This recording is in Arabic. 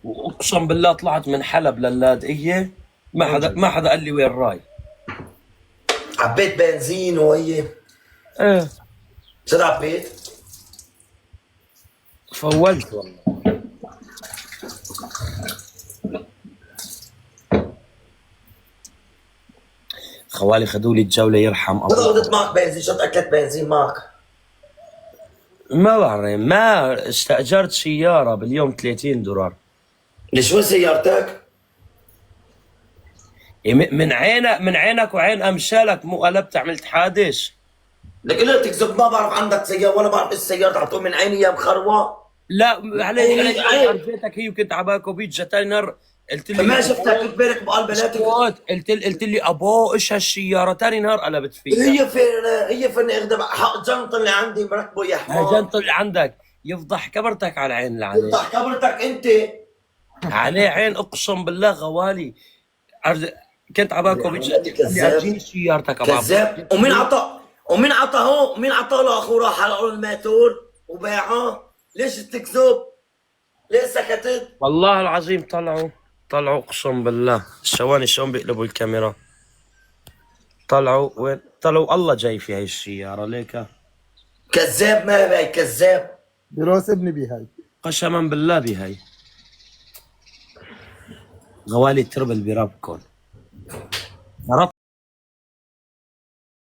واقسم بالله طلعت من حلب للاذقيه، ما حدا قال لي وين راي. عبيت بنزين وهي ايه شو عبيت؟ فولت والله. خوالي خذوا لي الجوله يرحم شو الله. اخذت معك بنزين؟ شو اكلت بنزين معك؟ ما بعرف، ما استاجرت سياره باليوم $30. ليش وين سيارتك؟ من عينك وعين امثالك، مو قلبت عملت حادث. لك قلت تكذب، ما بعرف عندك سيارة ولا بعرف ايش سيارتك، عطول من عيني يا مخروة. لا عليك عيب. ارجيتك هي، وكنت عباكو بيتزا تاني نهار قلت لي ما شفتك، كنت بالك بقلب بناتك. قلت لي ابو ايش هالسياره، تاني نهار قلبت فيها. هي فين اخذ حق جنط اللي عندي مركبه يا حمار. هالجنط اللي عندك يفضح كبرتك على عين اللي عليه. يفتح كبرتك انت. عليه عين اقسم بالله غوالي. كنت عباكو بيتزا قال لي كذاب. ارجيني سيارتك ابو كذاب. ومين عطى له اخوه راح على الماتور وباعه؟ ليش تكذب؟ ليش سكتت؟ والله العظيم طلعوا اقسم بالله. ثواني شلون بيقلبوا الكاميرا. طلعوا وين؟ طلعوا الله جاي في هاي السيارة ليك. كذاب، ما باي كذاب. براس ابني بهاي. قسما بالله بهاي غوالي تربل بربكن.